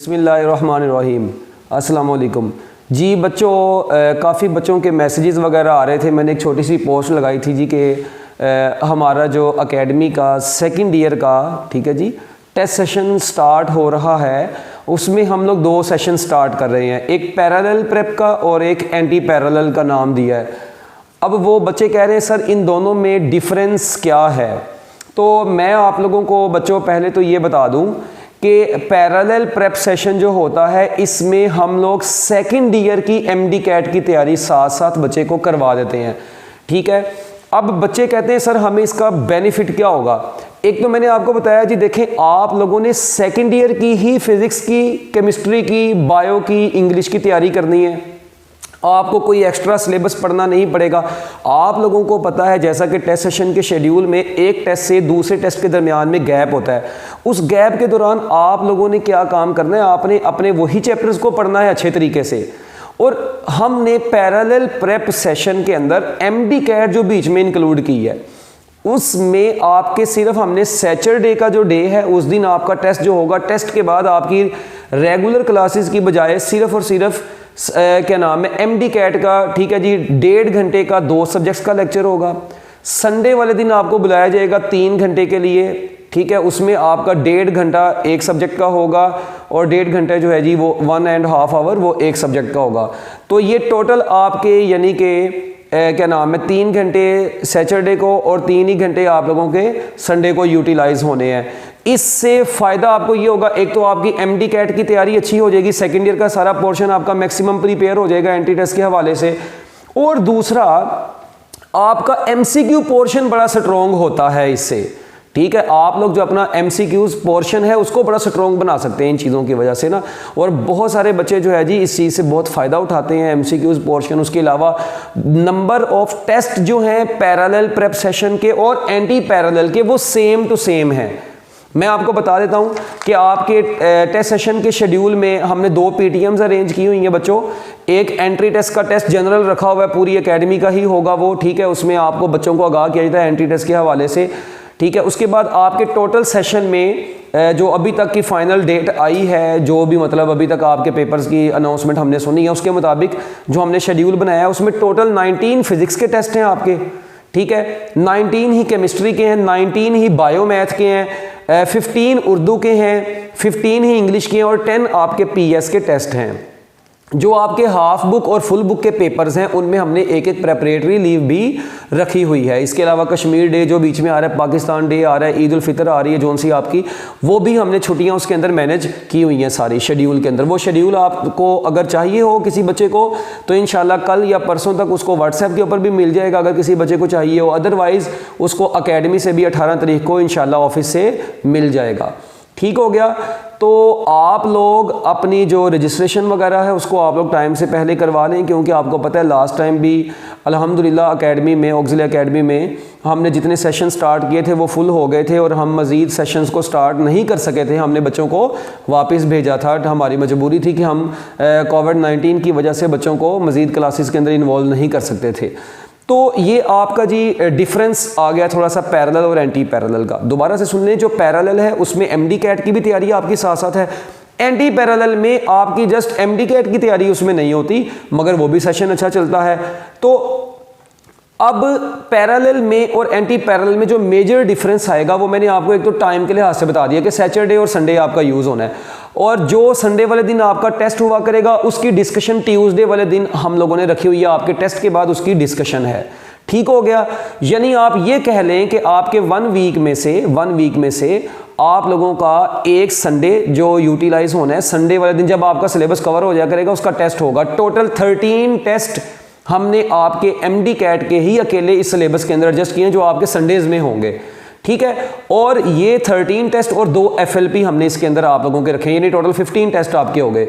बिस्मिल्लाहिर्रहमानिर्रहीम। अस्सलाम वालेकुम जी बच्चों, काफ़ी बच्चों के मैसेजेस वगैरह आ रहे थे। मैंने एक छोटी सी पोस्ट लगाई थी जी कि हमारा जो एकेडमी का सेकंड ईयर का, ठीक है जी, टेस्ट सेशन स्टार्ट हो रहा है। उसमें हम लोग दो सेशन स्टार्ट कर रहे हैं, एक पैरेलल प्रेप का और एक एंटी पैरेलल का नाम दिया है। अब वो बच्चे कह रहे हैं सर इन दोनों में डिफरेंस क्या है। तो मैं आप लोगों को बच्चों पहले तो ये बता दूं कि पैरेलल प्रेप सेशन जो होता है इसमें हम लोग सेकंड ईयर की एमडी कैट की तैयारी साथ साथ बच्चे को करवा देते हैं, ठीक है। अब बच्चे कहते हैं सर हमें इसका बेनिफिट क्या होगा। एक तो मैंने आपको बताया जी, देखें आप लोगों ने सेकंड ईयर की ही फिजिक्स की, केमिस्ट्री की, बायो की, इंग्लिश की तैयारी करनी है। आपको कोई एक्स्ट्रा सिलेबस पढ़ना नहीं पड़ेगा। आप लोगों को पता है जैसा कि टेस्ट सेशन के शेड्यूल में एक टेस्ट से दूसरे टेस्ट के दरमियान में गैप होता है। उस गैप के दौरान आप लोगों ने क्या काम करना है, आपने अपने वही चैप्टर्स को पढ़ना है अच्छे तरीके से। और हमने पैरेलल प्रेप सेशन के अंदर एमडी कैट जो बीच में इंक्लूड की है, उसमें आपके सिर्फ हमने सैटरडे का जो डे है उस दिन आपका टेस्ट जो होगा, टेस्ट के बाद आपकी रेगुलर क्लासेस की बजाय सिर्फ और सिर्फ क्या नाम है एमडी कैट का, ठीक है जी, 1.5 घंटे का 2 सब्जेक्ट्स का लेक्चर होगा। संडे वाले दिन आपको बुलाया जाएगा 3 घंटे के लिए, ठीक है। उसमें आपका 1.5 घंटा एक सब्जेक्ट का होगा और 1.5 घंटे जो है जी वो 1.5 आवर वो एक सब्जेक्ट का होगा। तो ये टोटल आपके यानी कि क्या नाम है 3 घंटे सैटरडे को और 3 ही घंटे आप लोगों के संडे को यूटिलाइज होने हैं। इससे फ़ायदा आपको ये होगा, एक तो आपकी एमडी कैट की तैयारी अच्छी हो जाएगी, सेकेंड ईयर का सारा पोर्शन आपका मैक्सिमम प्रिपेयर हो जाएगा एंटी टेस्ट के हवाले से। और दूसरा आपका एमसीक्यू पोर्शन बड़ा स्ट्रॉन्ग होता है इससे, ठीक है। आप लोग जो अपना एमसीक्यूज पोर्शन है उसको बड़ा स्ट्रॉन्ग बना सकते हैं इन चीज़ों की वजह से ना। और बहुत सारे बच्चे जो है जी इस चीज़ से बहुत फ़ायदा उठाते हैं, एमसीक्यूज पोर्शन। उसके अलावा नंबर ऑफ टेस्ट जो हैं पैरेलल प्रेप सेशन के और एंटी पैरेलल के वो सेम टू सेम हैं। मैं आपको बता देता हूं कि आपके टेस्ट सेशन के शेड्यूल में हमने 2 पीटीएम्स अरेंज की हुई हैं बच्चों। एक एंट्री टेस्ट का टेस्ट जनरल रखा हुआ है, पूरी एकेडमी का ही होगा वो, ठीक है। उसमें आपको बच्चों को आगाह किया जाता है एंट्री टेस्ट के हवाले से, ठीक है। उसके बाद आपके टोटल सेशन में जो अभी तक की फाइनल डेट आई है, जो भी मतलब अभी तक आपके पेपर्स की अनाउंसमेंट हमने सुनी है, उसके मुताबिक जो हमने शेड्यूल बनाया है उसमें टोटल 19 फिजिक्स के टेस्ट हैं आपके, ठीक है। 19 ही केमिस्ट्री के हैं, 19 ही बायो मैथ के हैं, 15 उर्दू के हैं, 15 ही इंग्लिश के हैं और 10 आपके पीएस के टेस्ट हैं। जो आपके हाफ बुक और फुल बुक के पेपर्स हैं उनमें हमने एक एक प्रेपरेटरी लीव भी रखी हुई है। इसके अलावा कश्मीर डे जो बीच में आ रहा है, पाकिस्तान डे आ रहा है, ईद उल फितर आ रही है जोन सी आपकी, वो भी हमने छुट्टियां उसके अंदर मैनेज की हुई हैं सारी शेड्यूल के अंदर। वो शेड्यूल आपको अगर चाहिए हो किसी बच्चे को तो इंशाल्लाह कल या परसों तक उसको व्हाट्सएप के ऊपर भी मिल जाएगा अगर किसी बच्चे को चाहिए हो। अदरवाइज़ उसको एकेडमी से भी 18 तारीख को इंशाल्लाह ऑफिस से मिल जाएगा, ठीक हो गया। तो आप लोग अपनी जो रजिस्ट्रेशन वगैरह है उसको आप लोग टाइम से पहले करवा लें, क्योंकि आपको पता है लास्ट टाइम भी अल्हम्दुलिल्लाह एकेडमी में, ऑक्सिलरी एकेडमी में हमने जितने सेशन स्टार्ट किए थे वो फुल हो गए थे और हम मज़ीद सेशंस को स्टार्ट नहीं कर सके थे। हमने बच्चों को वापस भेजा था, हमारी मजबूरी थी कि हम कोविड-19 की वजह से बच्चों को मज़ीद क्लासेस के अंदर इन्वॉल्व नहीं कर सकते थे। तो ये आपका जी डिफरेंस आ गया थोड़ा सा पैरेलल और एंटी पैरेलल का। दोबारा से सुन लें, जो पैरेलल है उसमें एमडी कैट की भी तैयारी आपकी साथ साथ है। एंटी पैरेलल में आपकी जस्ट एमडी कैट की तैयारी उसमें नहीं होती, मगर वो भी सेशन अच्छा चलता है। तो अब पैरेलल में और एंटी पैरेलल में जो मेजर डिफरेंस आएगा वो मैंने आपको एक तो टाइम के लिहाज से बता दिया कि सैटरडे और संडे आपका यूज़ होना है, और जो संडे वाले दिन आपका टेस्ट हुआ करेगा उसकी डिस्कशन ट्यूसडे वाले दिन हम लोगों ने रखी हुई है। आपके टेस्ट के बाद उसकी डिस्कशन है, ठीक हो गया। यानी आप ये कह लें कि आपके 1 वीक में से आप लोगों का एक संडे जो यूटिलाइज होना है, संडे वाले दिन जब आपका सिलेबस कवर हो जाया करेगा उसका टेस्ट होगा। टोटल 13 टेस्ट हमने आपके एमडी कैट के ही अकेले इस सिलेबस के अंदर एडजस्ट किए जो आपके संडेज में होंगे, ठीक है। और ये 13 टेस्ट और 2 एफएलपी हमने इसके अंदर आप लोगों के रखे, यानी टोटल 15 टेस्ट आपके हो गए।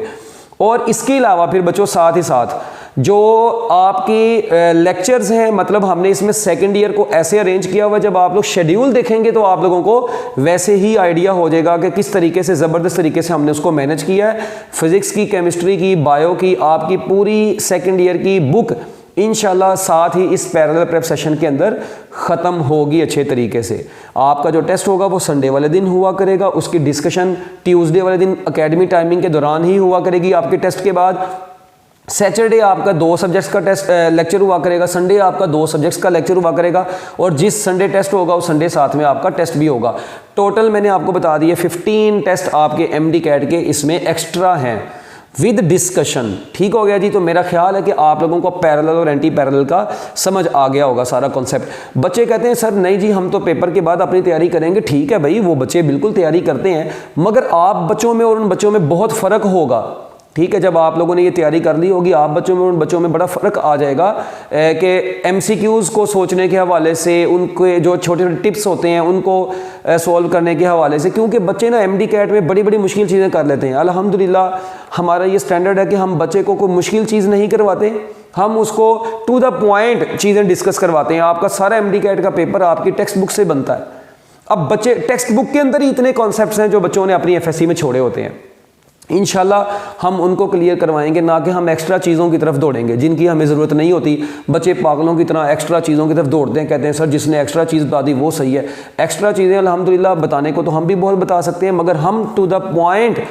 और इसके अलावा फिर बच्चों साथ ही साथ जो आपकी लेक्चर्स हैं, मतलब हमने इसमें सेकंड ईयर को ऐसे अरेंज किया हुआ, जब आप लोग शेड्यूल देखेंगे तो आप लोगों को वैसे ही आइडिया हो जाएगा कि किस तरीके से ज़बरदस्त तरीके से हमने उसको मैनेज किया है। फिजिक्स की, केमिस्ट्री की, बायो की, आपकी पूरी सेकंड ईयर की बुक इंशाल्लाह साथ ही इस पैरेलल प्रेप सेशन के अंदर ख़त्म होगी अच्छे तरीके से। आपका जो टेस्ट होगा वो संडे वाले दिन हुआ करेगा, उसकी डिस्कशन ट्यूसडे वाले दिन एकेडमी टाइमिंग के दौरान ही हुआ करेगी। आपके टेस्ट के बाद सैटरडे आपका 2 सब्जेक्ट्स का टेस्ट लेक्चर हुआ करेगा, संडे आपका 2 सब्जेक्ट्स का लेक्चर हुआ करेगा, और जिस संडे टेस्ट होगा उस संडे साथ में आपका टेस्ट भी होगा। टोटल मैंने आपको बता दिए 15 टेस्ट आपके MD कैट के इसमें एक्स्ट्रा हैं विद डिस्कशन। ठीक हो गया जी। तो मेरा ख्याल है कि आप लोगों को पैरेलल और एंटी पैरेलल का समझ आ गया होगा सारा कॉन्सेप्ट। बच्चे कहते हैं सर नहीं जी हम तो पेपर के बाद अपनी तैयारी करेंगे। ठीक है भाई, वो बच्चे बिल्कुल तैयारी करते हैं, मगर आप बच्चों में और उन बच्चों में बहुत फ़र्क होगा। ठीक है, जब आप लोगों ने ये तैयारी कर ली होगी, आप बच्चों में उन बच्चों में बड़ा फ़र्क आ जाएगा कि MCQs को सोचने के हवाले से, उनके जो छोटे छोटे टिप्स होते हैं उनको सॉल्व करने के हवाले से, क्योंकि बच्चे ना MD कैट में बड़ी बड़ी मुश्किल चीज़ें कर लेते हैं। अल्हम्दुलिल्लाह हमारा ये स्टैंडर्ड है कि हम बच्चे को कोई मुश्किल चीज़ नहीं करवाते, हम उसको टू द पॉइंट चीज़ें डिस्कस करवाते हैं। आपका सारा MD कैट का पेपर आपकी टेक्स्ट बुक से बनता है। अब बच्चे टेक्स्ट बुक के अंदर ही इतने कॉन्सेप्ट्स हैं जो बच्चों ने अपनी FSC में छोड़े होते हैं। इंशाल्लाह हम उनको क्लियर करवाएंगे, ना कि हम एक्स्ट्रा चीज़ों की तरफ दौड़ेंगे जिनकी हमें ज़रूरत नहीं होती। बच्चे पागलों की तरह एक्स्ट्रा चीज़ों की तरफ दौड़ते हैं, कहते हैं सर जिसने एक्स्ट्रा चीज़ बता दी वो सही है। एक्स्ट्रा चीज़ें अल्हम्दुलिल्लाह बताने को तो हम भी बहुत बता सकते हैं, मगर हम टू द पॉइंट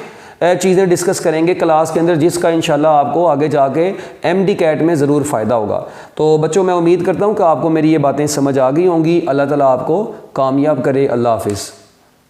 चीज़ें डिस्कस करेंगे क्लास के अंदर, जिसका इंशाल्लाह आपको आगे जाके MD कैट में ज़रूर फ़ायदा होगा। तो बच्चों मैं उम्मीद करता हूँ कि आपको मेरी ये बातें समझ आ गई होंगी। अल्लाह ताला आपको कामयाब करे। अल्लाह हाफिज़।